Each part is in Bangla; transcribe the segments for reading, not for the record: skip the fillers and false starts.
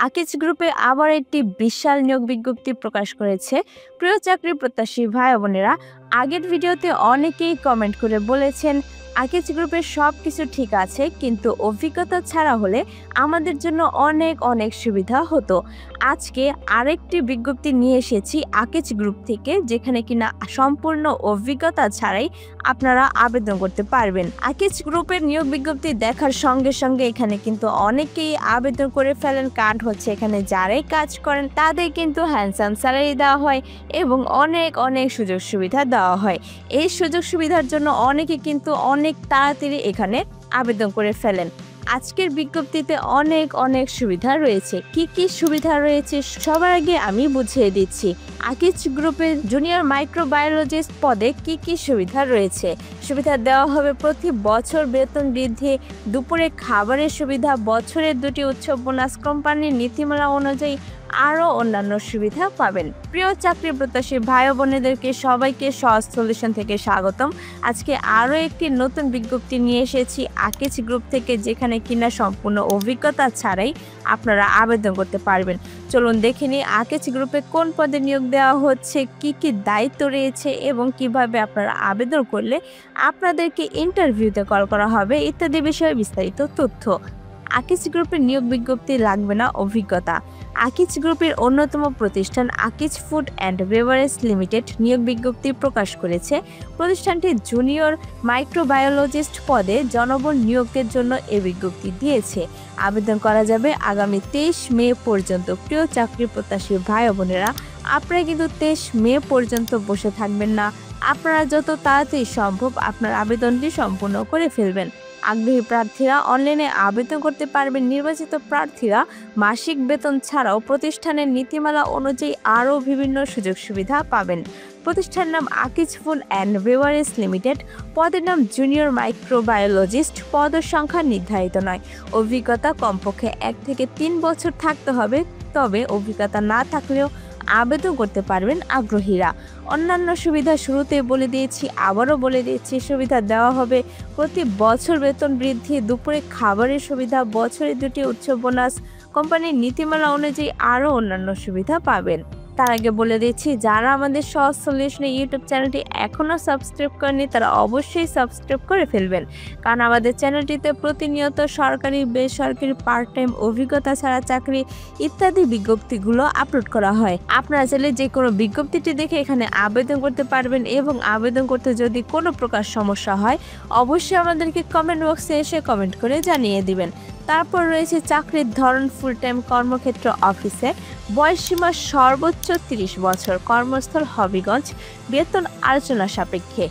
আকিজ গ্রুপে আবার একটি বিশাল নিয়োগ বিজ্ঞপ্তি প্রকাশ করেছে। প্রিয় চাকরি প্রত্যাশী ভাই বোনেরা, আগের ভিডিওতে অনেকেই কমেন্ট করে বলেছেন আকিজ গ্রুপের সবকিছু ঠিক আছে, কিন্তু অভিজ্ঞতা ছাড়া হলে আমাদের জন্য অনেক অনেক সুবিধা হতো। আজকে আরেকটি বিজ্ঞপ্তি নিয়ে এসেছি আকিজ গ্রুপ থেকে, যেখানে কিনা সম্পূর্ণ অভিজ্ঞতা ছাড়াই আপনারা আবেদন করতে পারবেন। আকিজ গ্রুপের নিয়োগ বিজ্ঞপ্তি দেখার সঙ্গে সঙ্গে এখানে কিন্তু অনেকেই আবেদন করে ফেলেন। কারণ হচ্ছে এখানে যারাই কাজ করেন তাদের কিন্তু হ্যান্ডসাম স্যালারি দেওয়া হয় এবং অনেক অনেক সুযোগ সুবিধা দেওয়া হয়। এই সুযোগ সুবিধার জন্য অনেকে কিন্তু অনেক তাড়াতাড়ি এখানে আবেদন করে ফেলেন। আজকের বিজ্ঞপ্তিতে অনেক অনেক সুবিধা রয়েছে। কি কি সুবিধা রয়েছে সবার আগে আমি বুঝিয়ে দিচ্ছি। আকিজ গ্রুপের জুনিয়র মাইক্রোবায়োলজিস্ট পদে কি কি সুবিধা রয়েছে। সুবিধা দেওয়া হবে প্রতি বছর বেতন বৃদ্ধি, দুপুরে খাবারের সুবিধা, বছরের 2টি উৎসব বোনাস, কোম্পানির নীতিমালা অনুযায়ী আরও অন্যান্য সুবিধা পাবেন। প্রিয় চাকরি প্রত্যাশী ভাই বোনেদেরকে সবাইকে সহজ সলিউশন থেকে স্বাগতম। আজকে আরও একটি নতুন বিজ্ঞপ্তি নিয়ে এসেছি আকিজ গ্রুপ থেকে, যেখানে কিনা সম্পূর্ণ অভিজ্ঞতা ছাড়াই আপনারা আবেদন করতে পারবেন। চলুন দেখে নিই আকিজ গ্রুপে কোন পদে নিয়োগ দেওয়া হচ্ছে, কি কি দায়িত্ব রয়েছে এবং কিভাবে আপনারা আবেদন করলে আপনাদেরকে ইন্টারভিউতে কল করা হবে ইত্যাদি বিষয়ে বিস্তারিত তথ্য। আকিজ গ্রুপের নিয়োগ বিজ্ঞপ্তি লাগবে না অভিজ্ঞতা। আকিজ গ্রুপের অন্যতম প্রতিষ্ঠান Akij food and beverage limited নিয়োগ বিজ্ঞপ্তি প্রকাশ করেছে। প্রতিষ্ঠানটি জুনিয়র মাইক্রোবায়োলজিস্ট পদে জনবল নিয়োগের জন্য এ বিজ্ঞপ্তি দিয়েছে। আবেদন করা যাবে আগামী 23 মে পর্যন্ত। প্রিয় চাকরি প্রত্যাশী ভাই বোনেরা, আপনারা কিন্তু 23 মে পর্যন্ত বসে থাকবেন না। আপনারা যত তাড়াতাড়ি সম্ভব আপনার আবেদনটি সম্পূর্ণ করে ফেলবেন। আগ্রহী প্রার্থীরা অনলাইনে আবেদন করতে পারবেন। নির্বাচিত প্রার্থীরা মাসিক বেতন ছাড়াও প্রতিষ্ঠানের নীতিমালা অনুযায়ী আরও বিভিন্ন সুযোগ সুবিধা পাবেন। প্রতিষ্ঠানের নাম Akij food and beverage limited, পদের নাম জুনিয়র মাইক্রোবায়োলজিস্ট, পদের সংখ্যা নির্ধারিত নয়। অভিজ্ঞতা কমপক্ষে 1 থেকে 3 বছর থাকতে হবে, তবে অভিজ্ঞতা না থাকলেও আবেদন করতে পারবেন আগ্রহীরা। অন্যান্য সুবিধা শুরুতে বলে দিয়েছি, আবারও বলে দিচ্ছি। সুবিধা দেওয়া হবে প্রতি বছর বেতন বৃদ্ধি, দুপুরে খাবারের সুবিধা, বছরে 2টি উৎসব বোনাস, কোম্পানির নীতিমালা অনুযায়ী আরও অন্যান্য সুবিধা পাবেন। তার আগে বলে দিচ্ছি, যারা আমাদের সহজ সলিউশন ইউটিউব চ্যানেলটি এখনও সাবস্ক্রাইব করেনি তারা অবশ্যই সাবস্ক্রাইব করে ফেলবেন, কারণ আমাদের চ্যানেলটিতে প্রতিনিয়ত সরকারি, বেসরকারি, পার্ট টাইম, অভিজ্ঞতা ছাড়া চাকরি ইত্যাদি বিজ্ঞপ্তিগুলো আপলোড করা হয়। আপনারা চাইলে যে কোনো বিজ্ঞপ্তিটি দেখে এখানে আবেদন করতে পারবেন এবং আবেদন করতে যদি কোনো প্রকার সমস্যা হয় অবশ্যই আমাদেরকে কমেন্ট বক্সে এসে কমেন্ট করে জানিয়ে দিবেন। তারপর রয়েছে চাকরির ধরন, ফুল টাইম কর্মক্ষেত্র অফিসে, বয়সসীমা সর্বোচ্চ 30 বছর, কর্মস্থল হবিগঞ্জ, বেতন আলোচনা সাপেক্ষে।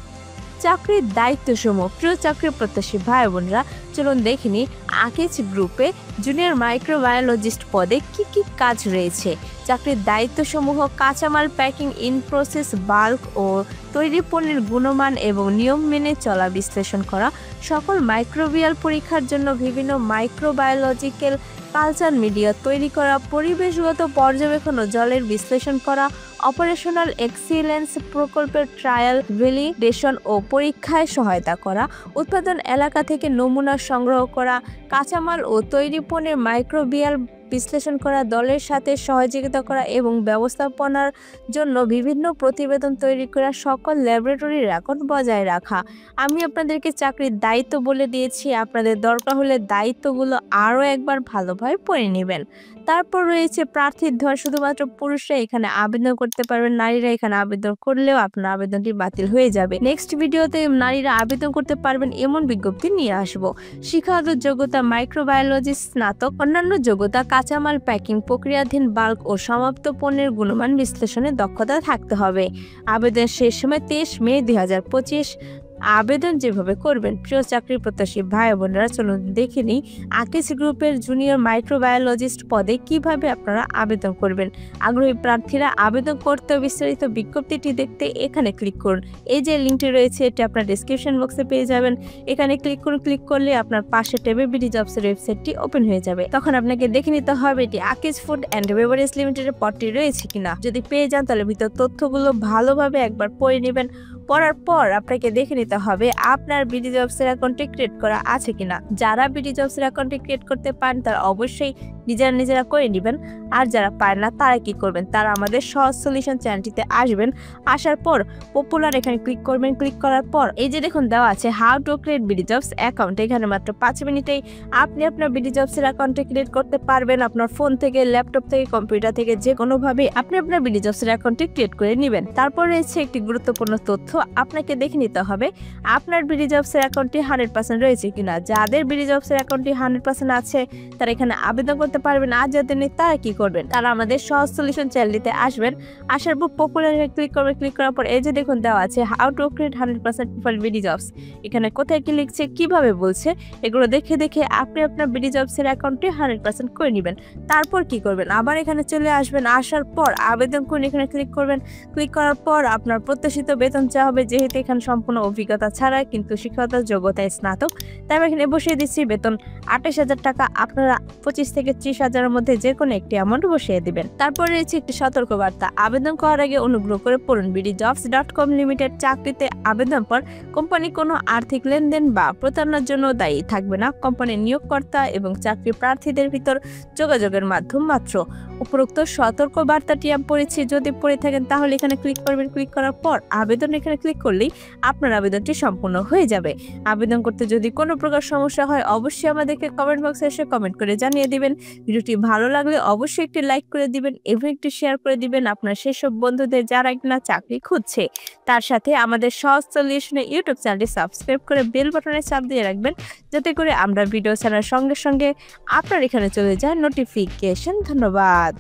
চাকরির দায়িত্বসমূহ। প্রিয় চাকরি প্রত্যাশী ভাই বোনরা, চলুন দেখিনি আকিজ গ্রুপে জুনিয়র মাইক্রোবায়োলজিস্ট পদে কি কি কাজ রয়েছে। চাকরির দায়িত্বসমূহ: কাঁচামাল প্যাকিং, ইন প্রসেস, বাল্ক ও তৈরি পণ্যের গুণমান এবং নিয়ম মেনে চলা বিশ্লেষণ করা, সকল মাইক্রোবিয়াল পরীক্ষার জন্য বিভিন্ন মাইক্রোবায়োলজিক্যাল কালচার মিডিয়া তৈরি করা, পরিবেশগত পর্যবেক্ষণ ও জলের বিশ্লেষণ করা, অপারেশনাল এক্সিলেন্স প্রকল্পের ট্রায়াল, ভ্যালিডেশন ও পরীক্ষায় সহায়তা করা, উৎপাদন এলাকা থেকে নমুনা সংগ্রহ করা, কাঁচামাল ও তৈরি পণ্যের মাইক্রোবিয়াল বিশ্লেষণ করা, দলের সাথে সহযোগিতা করা এবং ব্যবস্থাপনার জন্য বিভিন্ন প্রতিবেদন তৈরি করা, সকল ল্যাবরেটরি রেকর্ড বজায় রাখা। আমি আপনাদেরকে চাকরির দায়িত্ব বলে দিয়েছি, আপনাদের দরকার হলে দায়িত্বগুলো আরও একবার ভালোভাবে পড়ে নেবেন। তারপর রয়েছে প্রার্থীর ধর। শুধুমাত্র পুরুষরা এখানে আবেদন করতে পারবেন, নারীরা এখানে আবেদন করলেও আপনার আবেদনটি বাতিল হয়ে যাবে। নেক্সট ভিডিওতে নারীরা আবেদন করতে পারবেন এমন বিজ্ঞপ্তি নিয়ে আসবো। শিক্ষাগত যোগ্যতা: মাইক্রোবায়োলজি স্নাতক, অন্যান্য যোগ্যতা: কাঁচামাল প্যাকিং, প্রক্রিয়াধীন, বাল্ক ও সমাপ্ত পণ্যের গুণমান বিশ্লেষণে দক্ষতা থাকতে হবে। আবেদন শেষ সময় 23 মে 2025। আবেদন যেভাবে করবেন। প্রিয় চাকরি প্রত্যাশী ভাই বোনেরা, চলুন দেখে নিই আকিজ গ্রুপের জুনিয়র মাইক্রোবায়োলজিস্ট পদে কিভাবে আপনারা আবেদন করবেন। আগ্রহী প্রার্থীরা আবেদন করতে বিস্তারিত বিজ্ঞপ্তিটি দেখতে এখানে ক্লিক করুন। এই যে লিঙ্কটি রয়েছে এটি আপনার ডেসক্রিপশন বক্সে পেয়ে যাবেন। এখানে ক্লিক করুন। ক্লিক করলে আপনার পাশে ট্যাবে বিডি জবসের ওয়েবসাইটটি ওপেন হয়ে যাবে। তখন আপনাকে দেখে নিতে হবে এটি আকিজ ফুড অ্যান্ড বেভারেজ লিমিটেডের পদটি রয়েছে কিনা। যদি পেয়ে যান তাহলে ভিতর তথ্যগুলো ভালোভাবে একবার পড়ে নেবেন। পড়ার পর আপনাকে দেখে নিতে হবে আপনার বিডি জবসের অ্যাকাউন্টটি ক্রিয়েট করা আছে কিনা। যারা বিডি জবসের অ্যাকাউন্টটি ক্রিয়েট করতে পারেন তারা অবশ্যই নিজেরা করে নেবেন। আর যারা পারেন না তারা কি করবেন, তারা আমাদের সহজ সলিউশন চ্যানেলটিতে আসবেন। আসার পর পপুলার এখানে ক্লিক করবেন। ক্লিক করার পর এই যে দেখুন দেওয়া আছে how to create BD jobs account. এখানে মাত্র 5 মিনিটেই আপনি আপনার বিডি জবসের অ্যাকাউন্টে ক্রিয়েট করতে পারবেন। আপনার ফোন থেকে, ল্যাপটপ থেকে, কম্পিউটার থেকে যে কোনোভাবে আপনি আপনার বিডি জবসের অ্যাকাউন্টে ক্রিয়েট করে নেবেন। তারপর রয়েছে একটি গুরুত্বপূর্ণ তথ্য, আপনাকে দেখে নিতে হবে আপনার বিডি জবসের অ্যাকাউন্টটি 100% রয়েছে কিনা। যাদের বিডি জবসের অ্যাকাউন্টটি 100% আছে তারা এখানে আবেদন করতে পারবেন। আর যাদের নেই তারা কি করবেন, তারা আমাদের সহজ সলিউশন চ্যানেলটিতে আসবেন। আসার পর পপুলার ক্লিক করবেন। ক্লিক করার পর এই যে দেখুন দেওয়া আছে how to create 100% people BD jobs. এখানে কোথায় কি লিখছে, কিভাবে বলছে, এগুলো দেখে আপনি আপনার বিডি জবসের অ্যাকাউন্টটি 100% করে নেবেন। তারপর কি করবেন, আবার এখানে চলে আসবেন। আসার পর আবেদন করুন, এখানে ক্লিক করবেন। ক্লিক করার পর আপনার প্রত্যাশিত বেতন চাওয়া হবে, যেহেতু এখানে সম্পূর্ণ অভিজ্ঞতা ছাড়া কিন্তু শিক্ষকতার যোগ্যতায় স্নাতক। তাই আমি এখানে বসিয়ে দিচ্ছি বেতন 28,000 টাকা। আপনারা 25 থেকে 30,000-এর মধ্যে যে কোনো একটি অ্যামাউন্ট বসিয়ে দিবেন। তারপর রয়েছে একটি সতর্কবার্তা, আবেদন করার আগে অনুগ্রহ করে পড়ুন bdjobs.com লিমিটেড চাকরিতে আবেদন পর কোম্পানি কোনো আর্থিক লেনদেন বা প্রতারণার জন্য দায়ী থাকবে না। কোম্পানির নিয়োগকর্তা এবং চাকরি প্রার্থীদের ভিতর যোগাযোগের মাধ্যম মাত্র। উপরোক্ত সতর্ক বার্তাটি আমি পড়েছি, যদি পড়ে থাকেন তাহলে এখানে ক্লিক করবেন। ক্লিক করার পর আবেদন এখানে ক্লিক করলেই আপনার আবেদনটি সম্পূর্ণ হয়ে যাবে। আবেদন করতে যদি কোনো প্রকার সমস্যা হয় অবশ্যই আমাদেরকে কমেন্ট বক্সে এসে কমেন্ট করে জানিয়ে দিবেন। ভিডিওটি ভালো লাগলে অবশ্যই একটি লাইক করে দিবেন এবং একটি শেয়ার করে দিবেন আপনার সেসব বন্ধুদের যারা কিনা চাকরি খুঁজছে। তার সাথে আমাদের সহজ সলিউশনের ইউটিউব চ্যানেলটি সাবস্ক্রাইব করে বেল বাটনে চাপ দিয়ে রাখবেন, যাতে করে আমরা ভিডিও ছাড়ার সঙ্গে সঙ্গে আপনার এখানে চলে যায় নোটিফিকেশন। ধন্যবাদ।